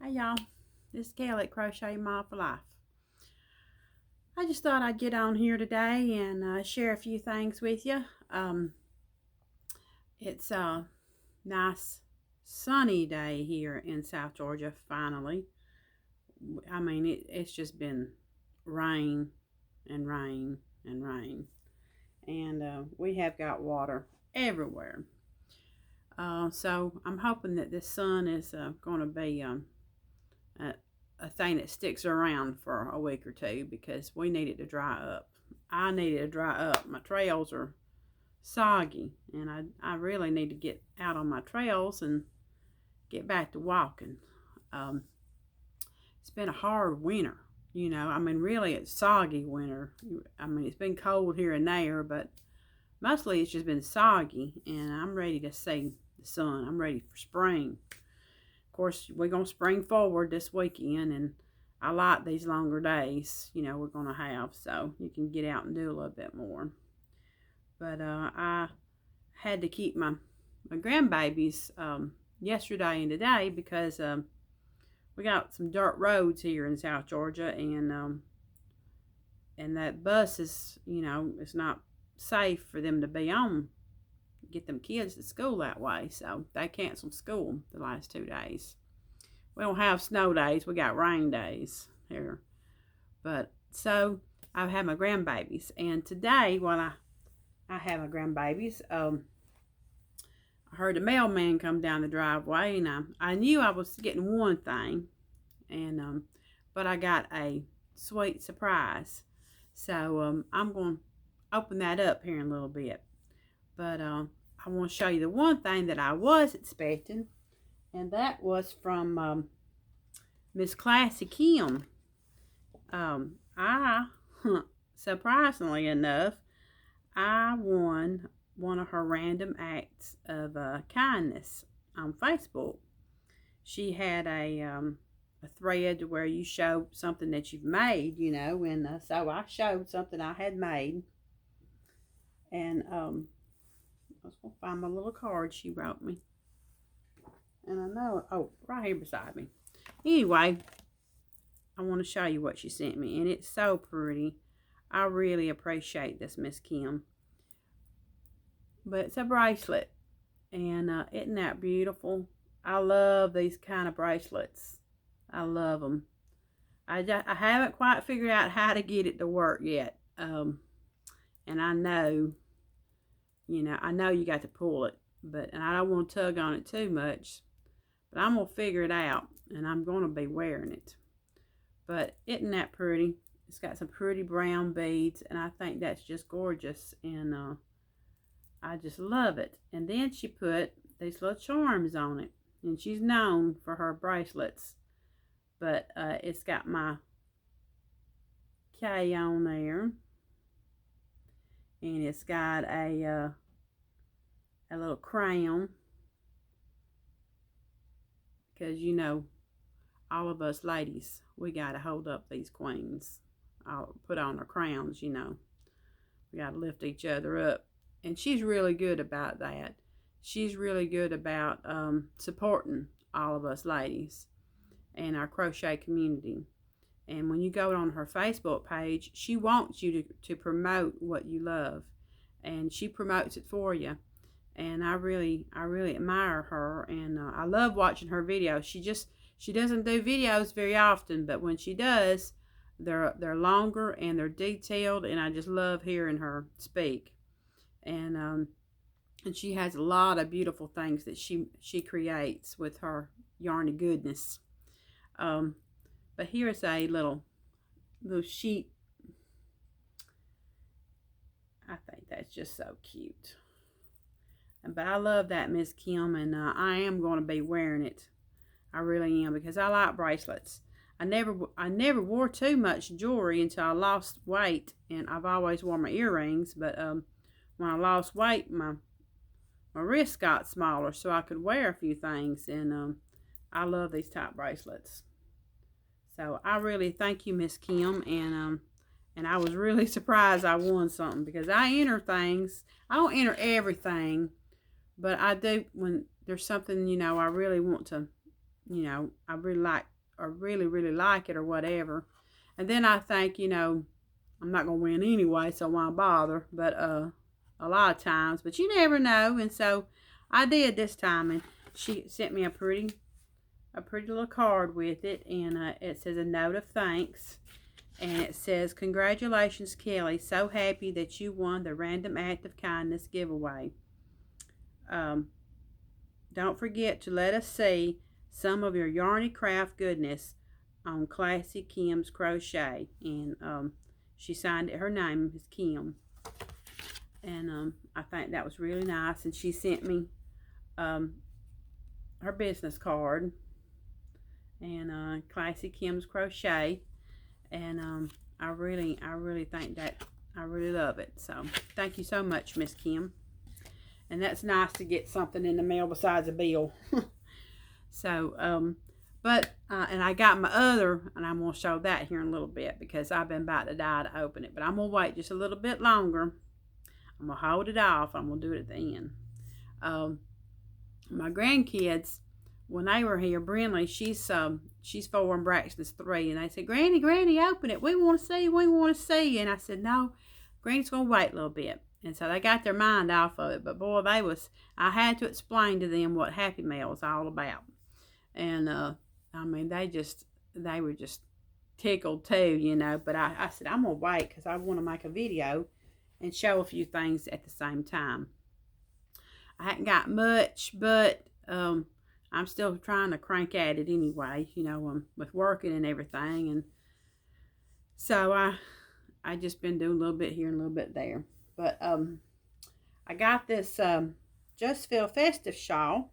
Hey y'all, this is Kelly at Crochet Mom for Life. I just thought I'd get on here today and share a few things with you. It's a nice sunny day here in South Georgia, finally. I mean, it's just been rain and rain and rain. And we have got water everywhere. So I'm hoping that this sun is going to be a thing that sticks around for a week or two because we need it to dry up. I need it to dry up. My trails are soggy and I really need to get out on my trails and get back to walking. It's been a hard winter, I mean, really it's soggy winter. I mean, it's been cold here and there, but mostly it's just been soggy, and I'm ready to see the sun. I'm ready for spring. Of course, we're going to spring forward this weekend, and I like these longer days, we're going to have, so you can get out and do a little bit more. But I had to keep my grandbabies yesterday and today because we got some dirt roads here in South Georgia, and that bus is, it's not safe for them to be on, get them kids to school that way, so they canceled school the last 2 days. We don't have snow days, we got rain days here. But so I've had my grandbabies, and today when I had my grandbabies, I heard the mailman come down the driveway, and I knew I was getting one thing, and but I got a sweet surprise. So I'm going to open that up here in a little bit. But I want to show you the one thing that I was expecting, and that was from Miss Classy Kim. Surprisingly enough, I won one of her random acts of kindness on Facebook. She had a thread where you show something that you've made, and so I showed something I had made. And I was going to find my little card she wrote me. And I know, right here beside me. Anyway, I want to show you what she sent me. And it's so pretty. I really appreciate this, Miss Kim. But it's a bracelet. And isn't that beautiful? I love these kind of bracelets. I love them. I haven't quite figured out how to get it to work yet. And I know, I know you got to pull it, and I don't want to tug on it too much, but I'm going to figure it out, and I'm going to be wearing it. But isn't that pretty? It's got some pretty brown beads, and I think that's just gorgeous, and I just love it. And then she put these little charms on it, and she's known for her bracelets, but it's got my K on there. And it's got a little crown, because all of us ladies, we got to hold up these queens. I'll put on our crowns, we got to lift each other up. And she's really good about that. She's really good about supporting all of us ladies and our crochet community. And when you go on her Facebook page, she wants you to promote what you love. And she promotes it for you. And I really admire her. And I love watching her videos. She doesn't do videos very often, but when she does, they're longer and they're detailed. And I just love hearing her speak. And she has a lot of beautiful things that she creates with her yarny goodness. But here's a little sheet. I think that's just so cute. But I love that, Miss Kim, and I am going to be wearing it. I really am, because I like bracelets. I never wore too much jewelry until I lost weight, and I've always worn my earrings. But when I lost weight, my wrist got smaller, so I could wear a few things, and I love these type bracelets. So I really thank you, Miss Kim, and I was really surprised I won something, because I enter things. I don't enter everything, but I do when there's something I really want to you know, I really like, or really like it or whatever. And then I think, you know, I'm not going to win anyway, so why bother? But a lot of times, but you never know. And so I did this time, and she sent me a pretty little card with it, and it says a note of thanks. And it says, "Congratulations, Kelly. So happy that you won the Random Act of Kindness giveaway. Don't forget to let us see some of your yarny craft goodness on Classy Kim's Crochet." And she signed it. Her name is Kim. And I think that was really nice. And she sent me her business card. And Classy Kim's Crochet. And I really think that I really love it. So thank you so much, Miss Kim. And that's nice to get something in the mail besides a bill. So and I got my other, and I'm going to show that here in a little bit because I've been about to die to open it. But I'm going to wait just a little bit longer. I'm going to hold it off. I'm going to do it at the end. My grandkids, when they were here, Brinley, she's 4 and Braxton's 3, and they said, Granny, open it. We want to see. And I said, no, Granny's going to wait a little bit. And so they got their mind off of it. But boy, I had to explain to them what Happy Mail was all about. And I mean, they were just tickled too, you know. But I said, I'm going to wait because I want to make a video and show a few things at the same time. I hadn't got much, but I'm still trying to crank at it anyway, you know, with working and everything. And so I just been doing a little bit here and a little bit there. But I got this Just Feel Festive shawl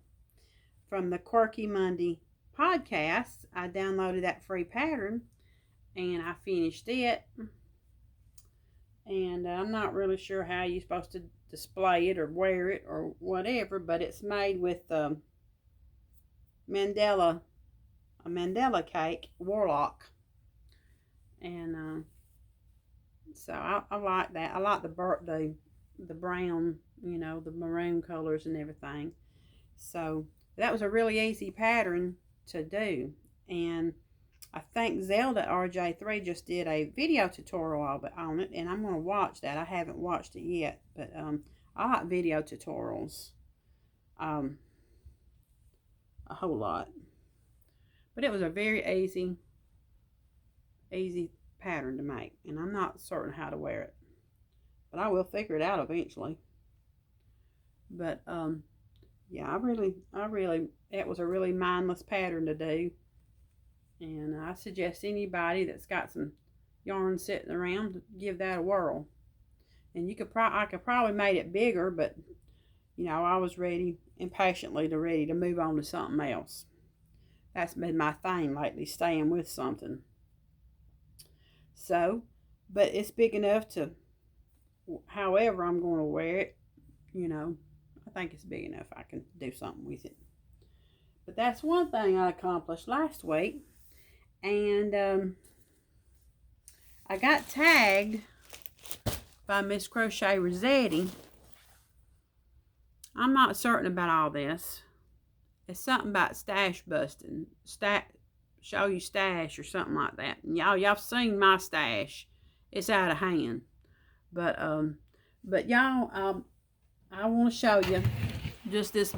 from the Quirky Monday podcast. I downloaded that free pattern and I finished it. And I'm not really sure how you're supposed to display it or wear it or whatever, but it's made with a Mandela cake, Warlock. And so I like that. I like the brown, you know, the maroon colors and everything. So that was a really easy pattern to do. And I think Zelda RJ3 just did a video tutorial on it, and I'm going to watch that. I haven't watched it yet, but I like video tutorials a whole lot. But it was a very easy pattern to make, and I'm not certain how to wear it, but I will figure it out eventually. But yeah, it was a really mindless pattern to do, and I suggest anybody that's got some yarn sitting around to give that a whirl. And I could probably made it bigger, but you know, I was impatiently ready to move on to something else. That's been my thing lately, staying with something. So, but it's big enough to, however I'm going to wear it, you know, I think it's big enough I can do something with it. But that's one thing I accomplished last week. And I got tagged by Miss Crochet Rossetti. I'm not certain about all this. It's something about stash busting, show you stash or something like that. And y'all seen my stash. It's out of hand. But y'all, I want to show you just this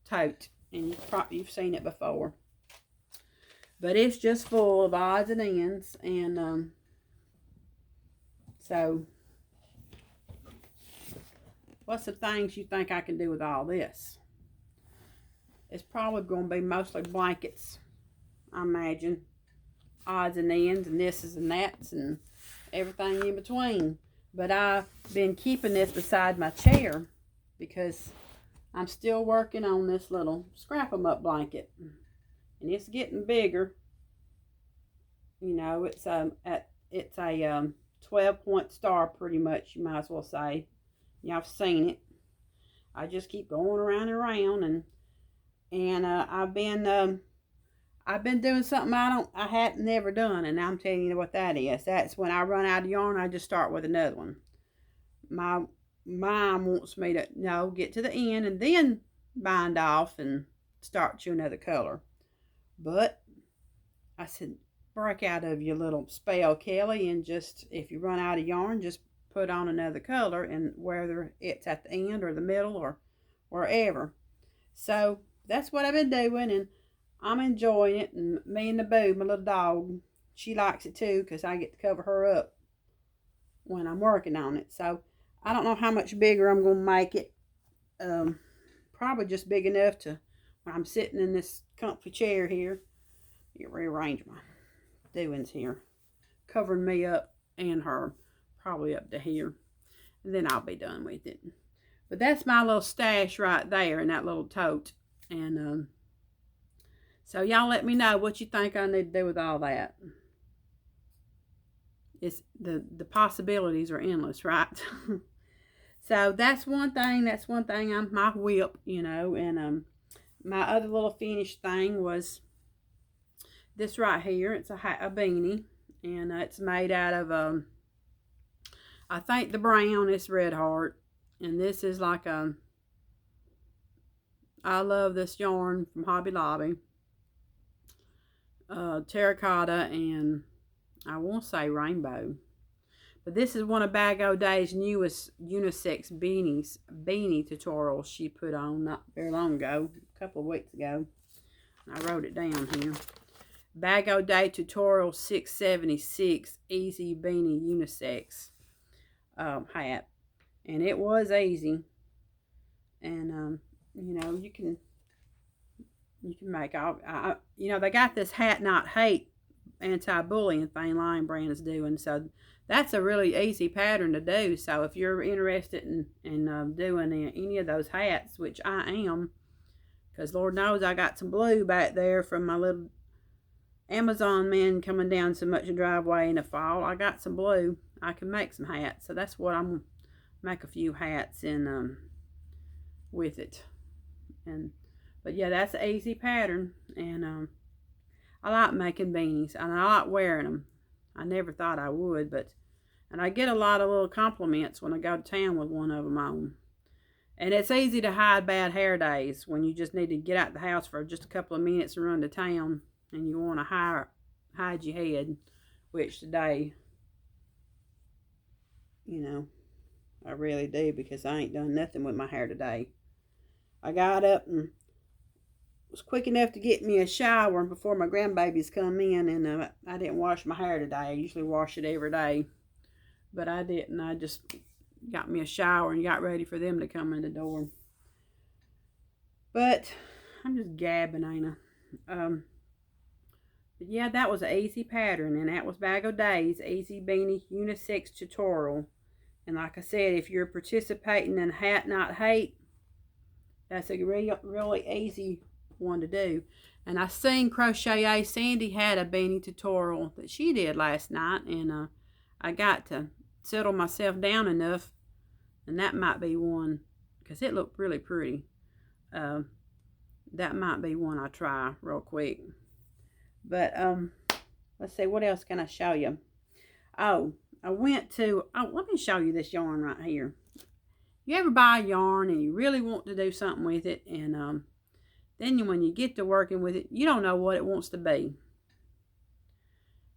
tote, and you've seen it before. But it's just full of odds and ends, and so what's the things you think I can do with all this? It's probably going to be mostly blankets, I imagine. Odds and ends and thises and that's and everything in between. But I've been keeping this beside my chair because I'm still working on this little scrap 'em up blanket. And it's getting bigger. You know, it's a 12-point star pretty much, you might as well say. Y'all have seen it. I just keep going around and around, and I've been doing something I hadn't never done, and I'm telling you what that is. That's when I run out of yarn, I just start with another one. My mom wants me to get to the end and then bind off and start to another color. But I said, break out of your little spell, Kelly, and just, if you run out of yarn, just put on another color, and whether it's at the end or the middle or wherever. So that's what I've been doing, and I'm enjoying it. And me and the Boo, my little dog, she likes it too, because I get to cover her up when I'm working on it. So I don't know how much bigger I'm going to make it. Probably just big enough to, when I'm sitting in this comfy chair here, rearrange my doings here, covering me up and her, probably up to here, and then I'll be done with it. But that's my little stash right there in that little tote. And so y'all let me know what you think I need to do with all that. It's the possibilities are endless, right? So that's one thing. I'm my whip, you know. And my other little finished thing was this right here. It's a beanie, and it's made out of I think the brown is Red Heart, and this is like I love this yarn from Hobby Lobby, terracotta, and I won't say rainbow, but this is one of Bag O' Day's newest unisex beanie tutorials she put on not very long ago, a couple of weeks ago. I wrote it down here. Bag O' Day tutorial 676 easy beanie unisex hat, and it was easy. And you know, you can make all you know, they got this hat not hate anti-bullying thing Lion Brand is doing, so that's a really easy pattern to do. So if you're interested in doing any of those hats, which I am, because Lord knows I got some blue back there from my little Amazon men coming down so much driveway in the fall. I got some blue. I can make some hats, so that's what I'm gonna make, a few hats in with it. But yeah, that's an easy pattern, and I like making beanies, and I like wearing them. I never thought I would, and I get a lot of little compliments when I go to town with one of them on. And it's easy to hide bad hair days when you just need to get out the house for just a couple of minutes and run to town, and you want to hide your head, which today, you know, I really do, because I ain't done nothing with my hair today. I got up and was quick enough to get me a shower before my grandbabies come in, and I didn't wash my hair today. I usually wash it every day, but I didn't. I just got me a shower and got ready for them to come in the door. But I'm just gabbing, ain't I? But yeah, that was an easy pattern, and that was Bag O' Day's Easy Beanie Unisex Tutorial. And like I said, if you're participating in Hat Not Hate, that's a really easy one to do. And I seen Crochet Sandy had a beanie tutorial that she did last night, and I got to settle myself down enough, and that might be one, because it looked really pretty. That might be one I try real quick. But let's see, what else can I show you? Oh, let me show you this yarn right here. You ever buy yarn and you really want to do something with it, and then when you get to working with it, you don't know what it wants to be.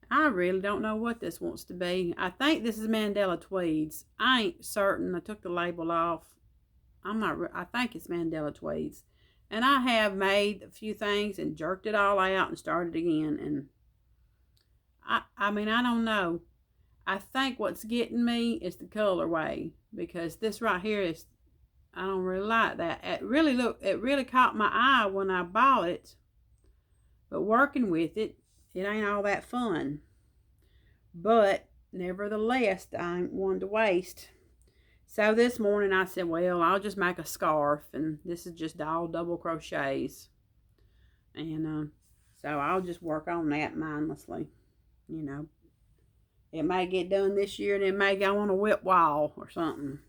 I really don't know what this wants to be. I think this is Mandela Tweeds. I ain't certain. I took the label off. I think it's Mandela Tweeds. And I have made a few things and jerked it all out and started again. And I mean, I don't know. I think what's getting me is the colorway, because this right here is, I don't really like that. It really caught my eye when I bought it, but working with it, it ain't all that fun. But nevertheless, I ain't one to waste. So this morning I said, well, I'll just make a scarf, and this is just all double crochets, and so I'll just work on that mindlessly. You know, it may get done this year, and it may go on a whip wall or something.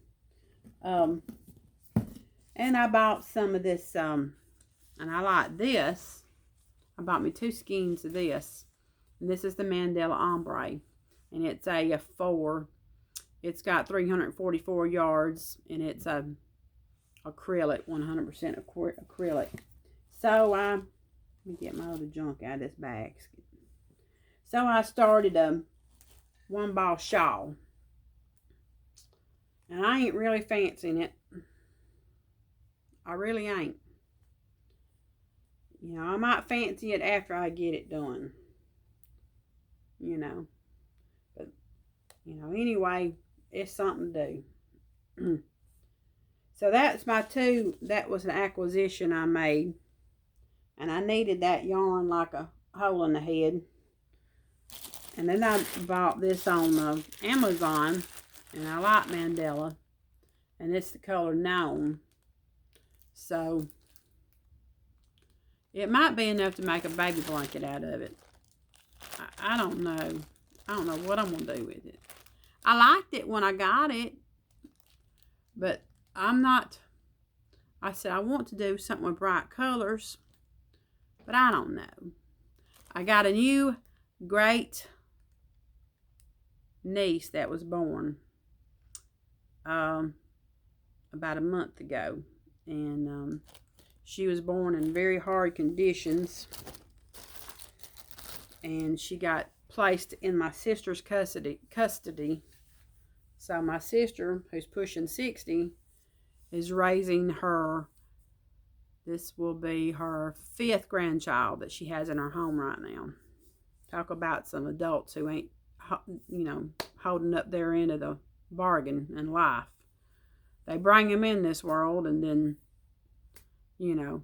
And I bought some of this, and I like this. I bought me 2 skeins of this, and this is the Mandela Ombre, and it's a 4. It's got 344 yards, and it's a acrylic, 100% acrylic. So I Let me get my other junk out of this basket. So I started a 1-ball shawl. And I ain't really fancying it. I really ain't. You know, I might fancy it after I get it done. You know. But, you know, anyway, it's something to do. So that's my two. That was an acquisition I made. And I needed that yarn like a hole in the head. And then I bought this on Amazon. And I like Mandela. And it's the color Neon. So it might be enough to make a baby blanket out of it. I don't know. I don't know what I'm going to do with it. I liked it when I got it. But I'm not. I said I want to do something with bright colors. But I don't know. I got a new great niece that was born about a month ago. And she was born in very hard conditions. And she got placed in my sister's custody. So my sister, who's pushing 60, is raising her. This will be her 5th grandchild that she has in her home right now. Talk about some adults who ain't, you know, holding up their end of the bargain in life. They bring them in this world and then, you know,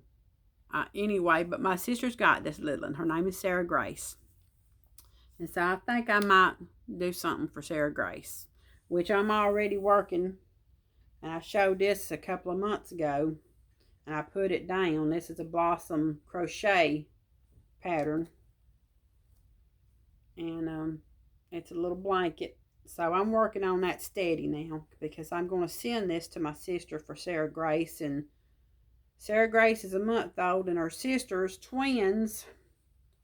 anyway, but my sister's got this little one. Her name is Sarah Grace. And so I think I might do something for Sarah Grace, which I'm already working. And I showed this a couple of months ago. And I put it down. This is a blossom crochet pattern. And it's a little blanket. So I'm working on that steady now. Because I'm going to send this to my sister for Sarah Grace. And Sarah Grace is a month old. And her sister's twins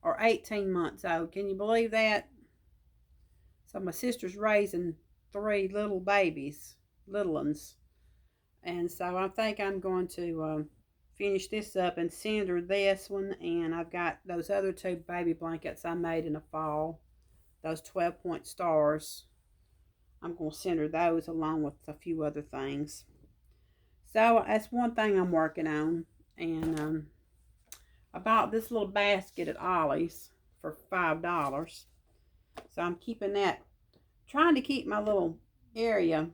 are 18 months old. Can you believe that? So my sister's raising 3 little babies. Little ones. And so I think I'm going to finish this up and send her this one. And I've got those other 2 baby blankets I made in the fall. Those 12-point stars. I'm going to send her those along with a few other things. So that's one thing I'm working on. And I bought this little basket at Ollie's for $5. So I'm keeping that. Trying to keep my little area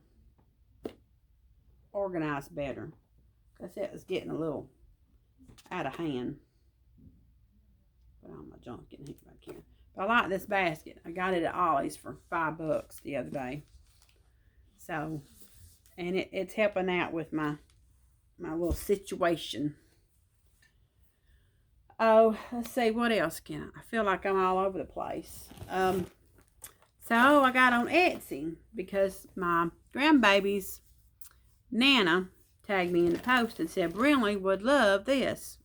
organized better, because it was getting a little out of hand. Put all my junk in here back here. But I like this basket. I got it at Ollie's for $5 the other day. So, and it's helping out with my little situation. Oh, let's see, what else can I feel like I'm all over the place. So I got on Etsy because my grandbaby's Nana tagged me in the post and said, Brinley would love this.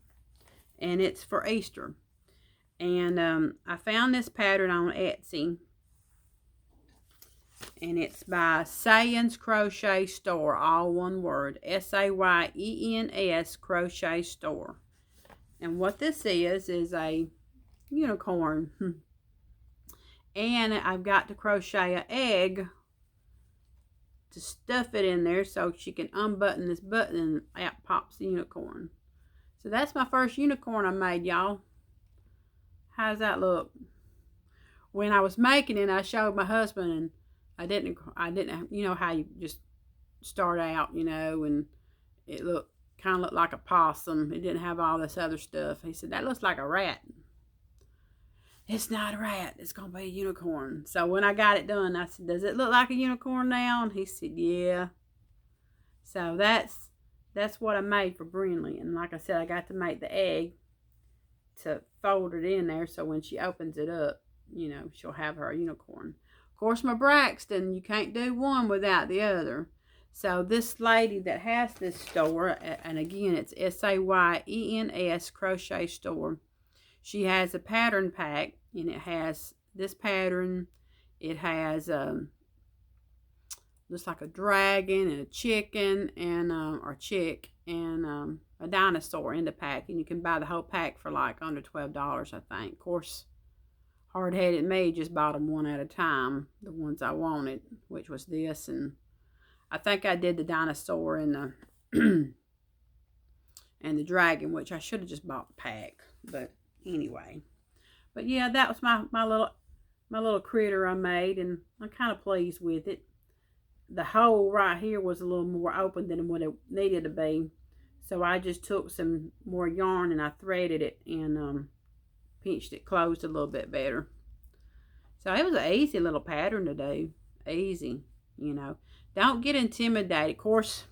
And it's for Easter. And I found this pattern on Etsy. And it's by Sayens Crochet Store. All one word. Sayens Crochet Store. And what this is a unicorn. And I've got to crochet an egg to stuff it in there so she can unbutton this button and out pops the unicorn. So that's my first unicorn I made, y'all. How's that look? When I was making it, I showed my husband, and I didn't, you know how you just start out, and it kind of looked like a possum. It didn't have all this other stuff. He said, that looks like a rat. It's not a rat. It's going to be a unicorn. So when I got it done, I said, does it look like a unicorn now? And he said, yeah. So that's what I made for Brinley. And like I said, I got to make the egg to fold it in there so when she opens it up, she'll have her unicorn. Of course, my Braxton, you can't do one without the other. So this lady that has this store, and again, it's Sayens Crochet Store. She has a pattern pack, and it has this pattern. It has looks like a dragon and a chicken and or chick and a dinosaur in the pack, and you can buy the whole pack for like under $12, I think. Of course, hard-headed me just bought them one at a time, the ones I wanted, which was this, and I think I did the dinosaur and the and the dragon, which I should have just bought the pack, but anyway. But yeah, that was my little critter I made, and I'm kind of pleased with it. The hole right here was a little more open than what it needed to be, so I just took some more yarn and I threaded it and pinched it closed a little bit better. So it was an easy little pattern to do. Easy, you know. Don't get intimidated. Of course,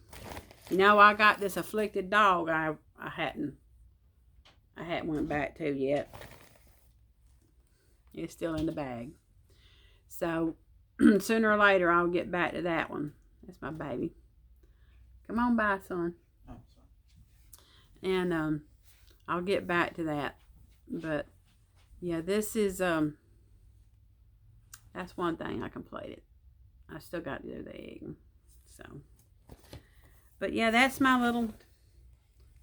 you know, I got this afflicted dog I hadn't went back to yet. It's still in the bag. So sooner or later I'll get back to that one. That's my baby. Come on by, son. Oh, sorry. And I'll get back to that. But yeah, this is that's one thing I completed. I still got to do the egg. So, but yeah, that's my little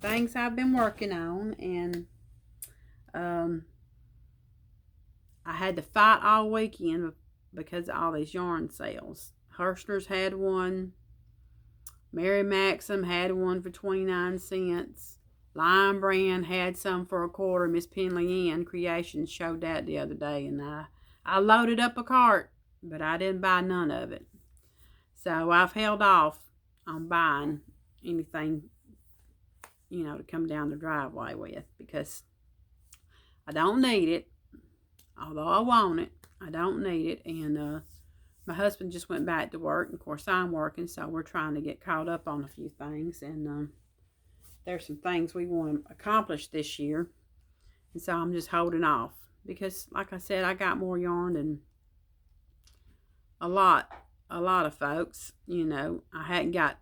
things I've been working on. And I had to fight all weekend because of all these yarn sales. Hirschner's had one. Mary Maxim had one for 29 cents. Lion Brand had some for $1. Miss Penley Ann Creations showed that the other day, and I loaded up a cart, but I didn't buy none of it. So I've held off on buying anything, you know, to come down the driveway with, because I don't need it. Although I want it, I don't need it. And my husband just went back to work. And of course, I'm working, so we're trying to get caught up on a few things. And there's some things we want to accomplish this year. And so I'm just holding off. Because, like I said, I got more yarn than a lot of folks. You know, I hadn't got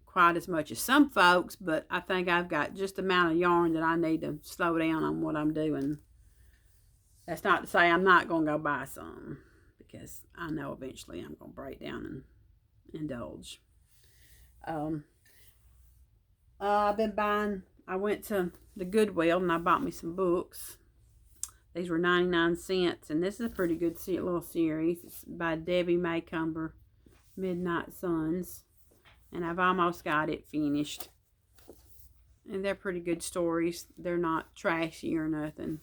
quite as much as some folks, but I think I've got just the amount of yarn that I need to slow down on what I'm doing. That's not to say I'm not going to go buy some, because I know eventually I'm going to break down and indulge. I've been buying, I went to the Goodwill and I bought me some books. These were 99 cents, and this is a pretty good little series. It's by Debbie Maycomber, Midnight Suns, and I've almost got it finished. And they're pretty good stories. They're not trashy or nothing.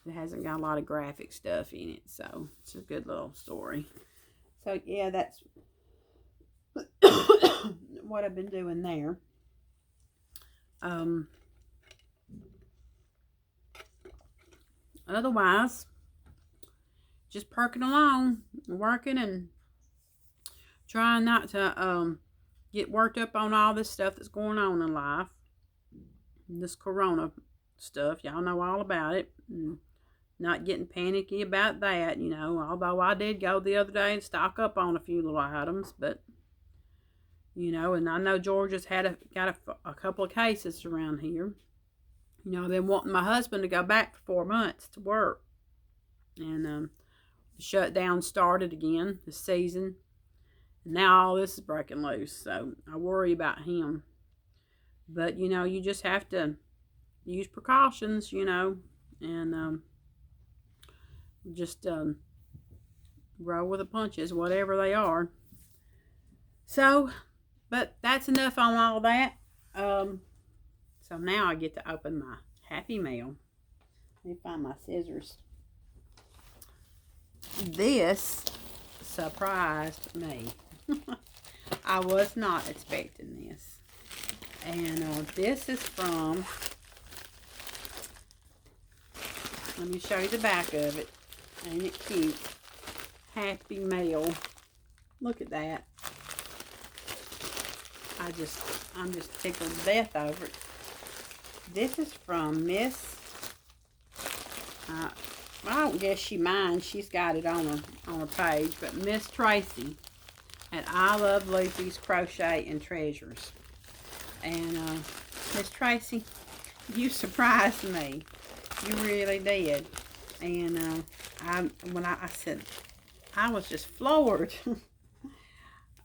It hasn't got a lot of graphic stuff in it, so it's a good little story. So yeah, that's what I've been doing there. Otherwise, just perking along, working and trying not to get worked up on all this stuff that's going on in life. This corona stuff, y'all know all about it. And not getting panicky about that, you know, although I did go the other day and stock up on a few little items, but, you know, and I know Georgia's got a couple of cases around here. You know, I've been wanting my husband to go back for 4 months to work, and the shutdown started again this season, and now all this is breaking loose, so I worry about him. But, you know, you just have to use precautions, you know, and just roll with the punches, whatever they are. So, but that's enough on all that. So now I get to open my Happy Mail. Let me find my scissors. This surprised me. I was not expecting this. And this is from, let me show you the back of it. Ain't it cute? Happy Mail. Look at that. I'm just tickled to death over it. This is from Miss, I don't guess she minds. She's got it on her page, but Miss Tracy at I Love Lucy's Crochet and Treasures. And Miss Tracy, you surprised me. You really did. And I said, I was just floored.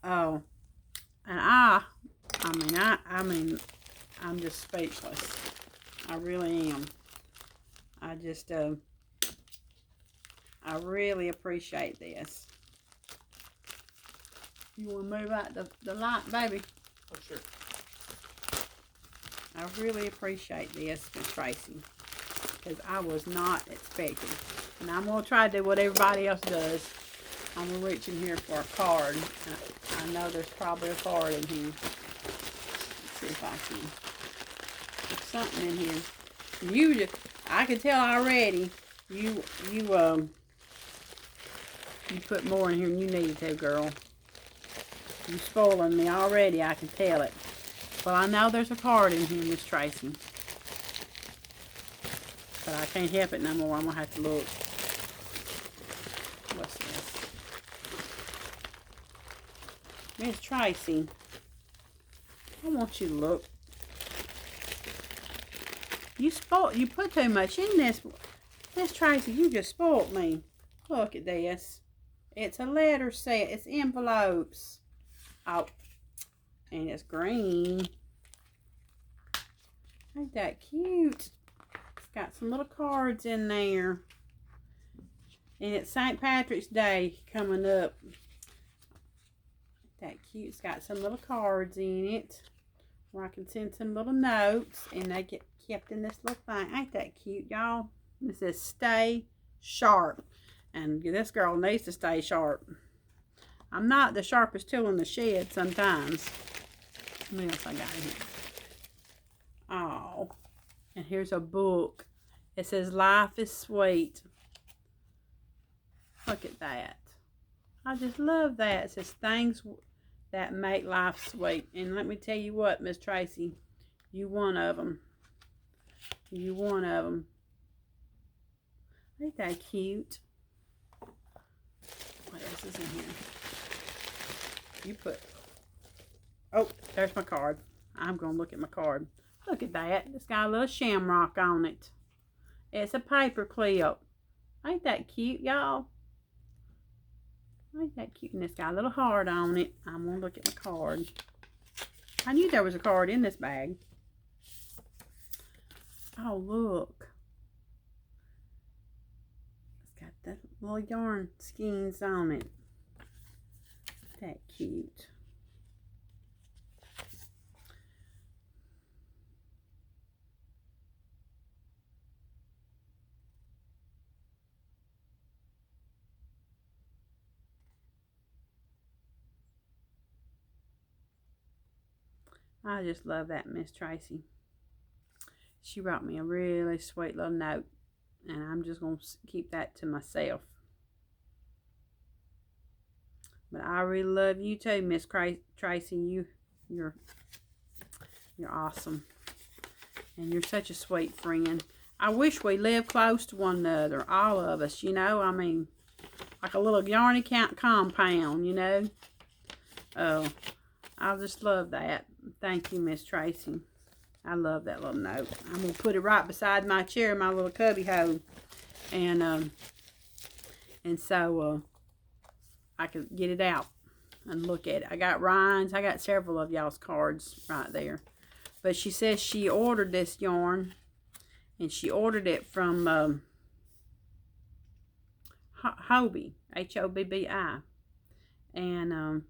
Oh, and I mean, I'm just speechless. I really am. I just, I really appreciate this. You want to move out the light, baby? Oh, sure. I really appreciate this, Miss Tracy, because I was not expecting. And I'm going to try to do what everybody else does. I'm going to reach in here for a card. I know there's probably a card in here. Let's see if I can. There's something in here. I can tell already, you put more in here than you needed to, girl. You're spoiling me already, I can tell it. Well, I know there's a card in here, Miss Tracy. But I can't help it no more. I'm going to have to look. What's this? Miss Tracy, I want you to look. You put too much in this. Miss Tracy, you just spoiled me. Look at this. It's a letter set. It's envelopes. Oh, and it's green. Ain't that cute? It's got some little cards in there. And it's St. Patrick's Day coming up. Ain't that cute? It's got some little cards in it where I can send some little notes, and they get kept in this little thing. Ain't that cute, y'all? It says stay sharp. And this girl needs to stay sharp. I'm not the sharpest tool in the shed sometimes. What else I got in here? Oh, and here's a book. It says Life is Sweet. Look at that. I just love that. It says things that make life sweet. And let me tell you what, Miss Tracy, you one of them. You one of them. Ain't that cute? What else is in here? You put... Oh, there's my card. I'm going to look at my card. Look at that. It's got a little shamrock on it. It's a paper clip. Ain't that cute, y'all? Ain't that cute? And it's got a little heart on it. I'm going to look at my card. I knew there was a card in this bag. Oh, look. It's got the little yarn skeins on it. That cute. I just love that Miss Tracy. She wrote me a really sweet little note, and I'm just going to keep that to myself. But I really love you too, Miss Tracy. You're awesome. And you're such a sweet friend. I wish we lived close to one another, all of us, you know. I mean, like a little yarny compound, you know. Oh, I just love that. Thank you, Miss Tracy. I love that little note. I'm going to put it right beside my chair, my little cubby hole. And so I could get it out and look at it. I got Ryan's. I got several of y'all's cards right there. But she says she ordered this yarn, and she ordered it from Hobi, H-O-B-B-I. And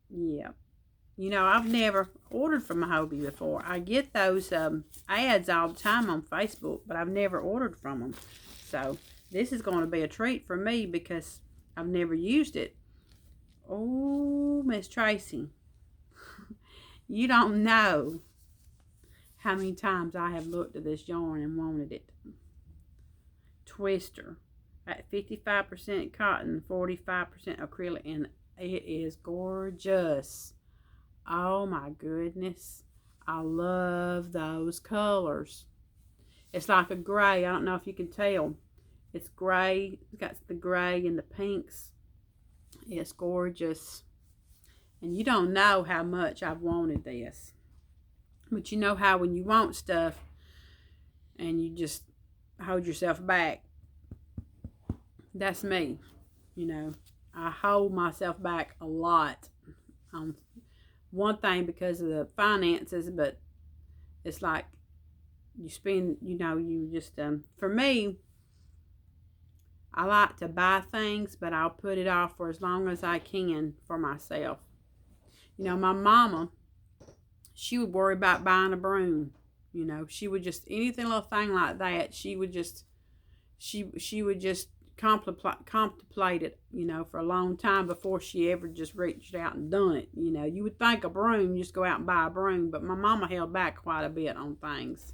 yeah. You know, I've never ordered from Hobi before. I get those ads all the time on Facebook, but I've never ordered from them. So this is going to be a treat for me because I've never used it. Oh, Miss Tracy, you don't know how many times I have looked at this yarn and wanted it. Twister at 55% cotton, 45% acrylic, and it is gorgeous. Oh my goodness. I love those colors. It's like a gray. I don't know if you can tell. It's gray. It's got the gray and the pinks. It's gorgeous. And you don't know how much I've wanted this. But you know how when you want stuff and you just hold yourself back. That's me. You know, I hold myself back a lot on one thing because of the finances, but it's like you spend, you know, you just, for me, I like to buy things, but I'll put it off for as long as I can for myself. You know, my mama, she would worry about buying a broom. You know, she would just, anything, little thing like that, she would just contemplate it, you know, for a long time before she ever just reached out and done it. You know, you would think a broom, just go out and buy a broom, but my mama held back quite a bit on things.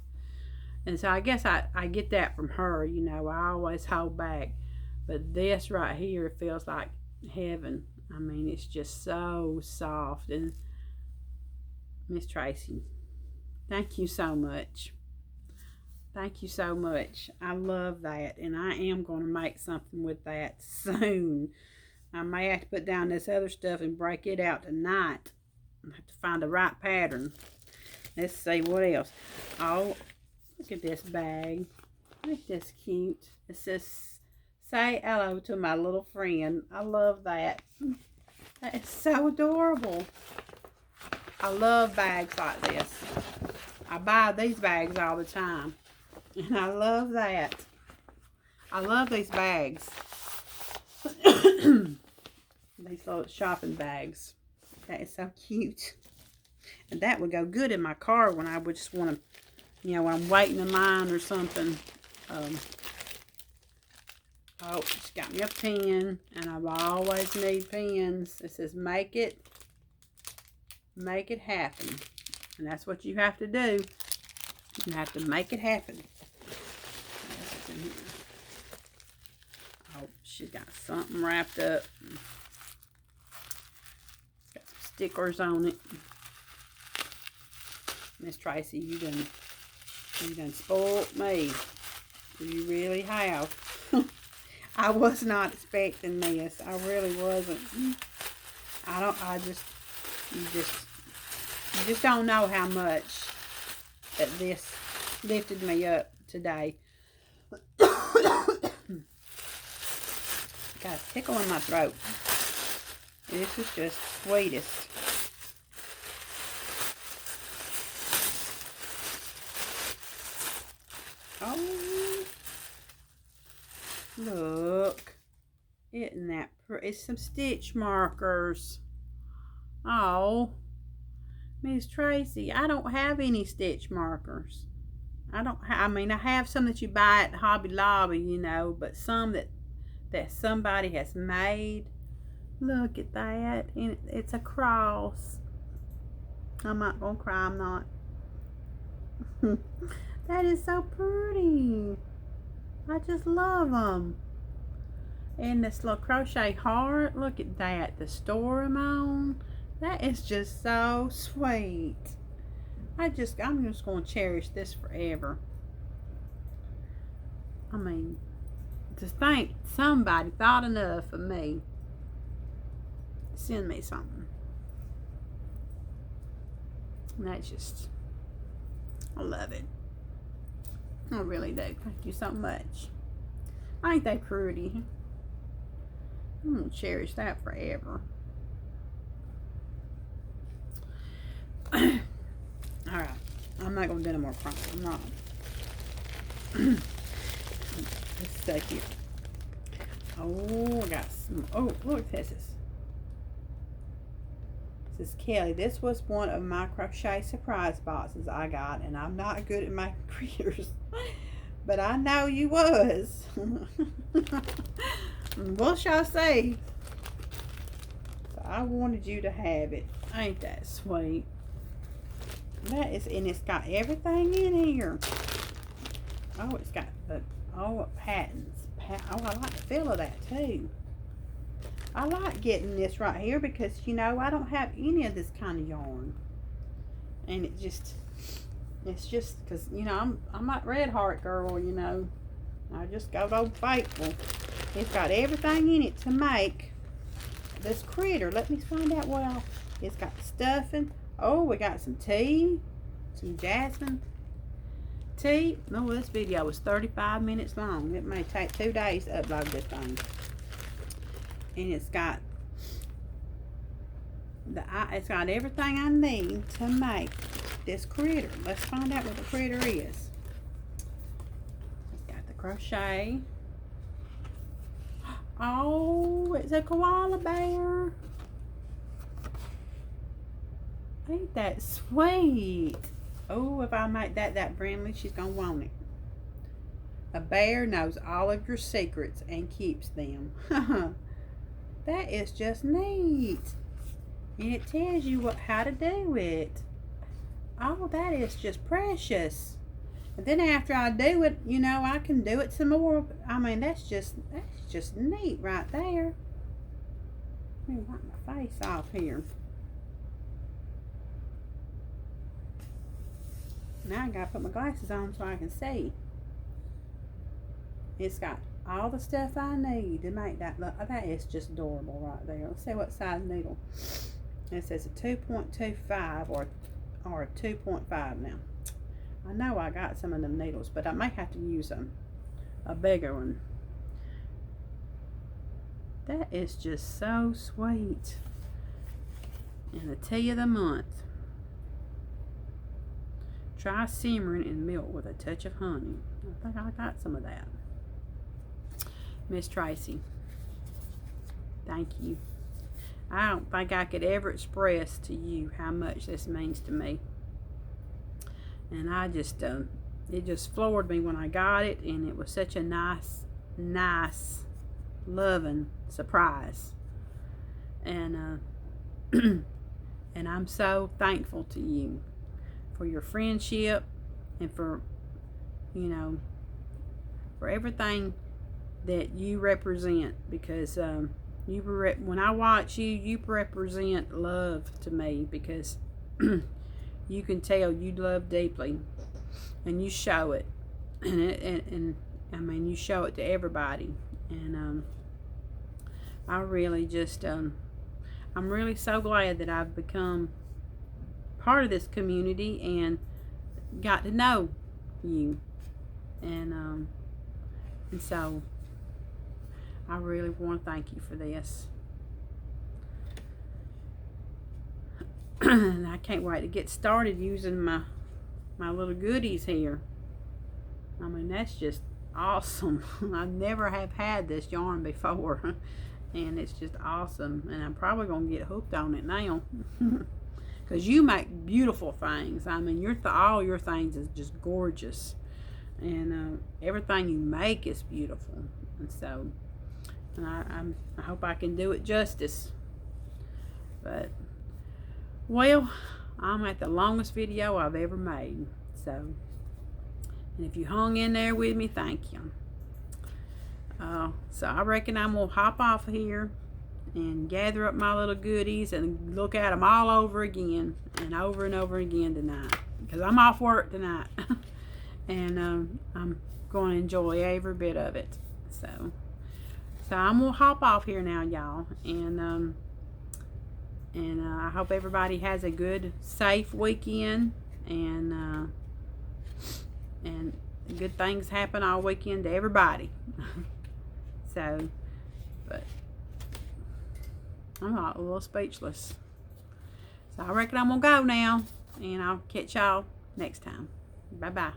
And so I guess I get that from her, you know, I always hold back. But this right here feels like heaven. I mean, it's just so soft. And Miss Tracy, thank you so much. Thank you so much. I love that. And I am going to make something with that soon. I may have to put down this other stuff and break it out tonight. I have to find the right pattern. Let's see what else. Oh, look at this bag. Isn't this cute? It says, say hello to my little friend. I love that. That is so adorable. I love bags like this. I buy these bags all the time. And I love that. I love these bags. These little shopping bags. That is so cute. And that would go good in my car when I would just want to, you know, when I'm waiting in line or something. Oh, she got me a pen. And I've always need pens. It says, make it happen. And that's what you have to do. You have to make it happen. Oh, she's got something wrapped up. Got some stickers on it. Miss Tracy, you done spoiled me. You really have. I was not expecting this. I really wasn't. You just don't know how much that this lifted me up today. Got a tickle in my throat. This is just sweetest. Oh, look. Isn't that pretty? It's some stitch markers. Oh, Miss Tracy, I don't have any stitch markers. I mean, I have some that you buy at Hobby Lobby, you know, but some that somebody has made. Look at that. And it's a cross. I'm not going to cry, I'm not. That is so pretty. I just love them. And this little crochet heart, look at that. The store I'm on. That is just so sweet. I'm just going to cherish this forever. I mean, to think somebody thought enough of me to send me something. And that's just, I love it. I really do. Thank you so much. Ain't they pretty? I'm going to cherish that forever. Alright. I'm not going to do no more crying. I'm not. Let's see here. Oh, I got some. Oh, look, this is. This is Kelly. This was one of my crochet surprise boxes I got, and I'm not good at making critters, but I know you was. What shall I say? So I wanted you to have it. Ain't that sweet? That is, and it's got everything in here. Oh, it's got the patterns. Oh, I like the feel of that too. I like getting this right here because, you know, I don't have any of this kind of yarn. And it's just because, you know, I'm that Red Heart girl, you know. I just go to Old Faithful. It's got everything in it to make this critter. Let me find out what else. It's got stuffing. Oh, we got some tea. Some jasmine tea. Oh, this video was 35 minutes long. It may take 2 days to upload this thing. And it's got It's got everything I need to make this critter. Let's find out what the critter is. It's got the crochet. Oh, it's a koala bear. Ain't that sweet? Oh, if I make that friendly, she's gonna want it. A bear knows all of your secrets and keeps them. That is just neat. And it tells you how to do it. Oh, that is just precious. And then after I do it, you know, I can do it some more. I mean, that's just neat right there. Let me wipe my face off here. Now I gotta put my glasses on so I can see. It's got all the stuff I need to make that look. That is just adorable right there. Let's see what size needle. It says a 2.25 or a 2.5 now. I know I got some of them needles, but I may have to use a bigger one. That is just so sweet. And the tea of the month. Try simmering in milk with a touch of honey. I think I got some of that. Miss Tracy, thank you. I don't think I could ever express to you how much this means to me. And I just, it just floored me when I got it, and it was such a nice, loving surprise. And and I'm so thankful to you for your friendship and for, you know, for everything that you represent, because when I watch you, you represent love to me, because you can tell you love deeply, and you show it, and I mean, you show it to everybody, and I really just I'm really so glad that I've become part of this community and got to know you, and so I really want to thank you for this. And I can't wait to get started using my little goodies here. I mean, that's just awesome. I never have had this yarn before, and it's just awesome, and I'm probably going to get hooked on it now. Because you make beautiful things. I mean, all your things is just gorgeous, and everything you make is beautiful. And so, and I hope I can do it justice. But, well, I'm at the longest video I've ever made. So, and if you hung in there with me, thank you. So I reckon I'm going to hop off here and gather up my little goodies and look at them all over again and over again tonight, because I'm off work tonight. And I'm going to enjoy every bit of it. So I'm going to hop off here now, y'all, and I hope everybody has a good, safe weekend, and good things happen all weekend to everybody. So, but I'm a little speechless. So I reckon I'm going to go now, and I'll catch y'all next time. Bye-bye.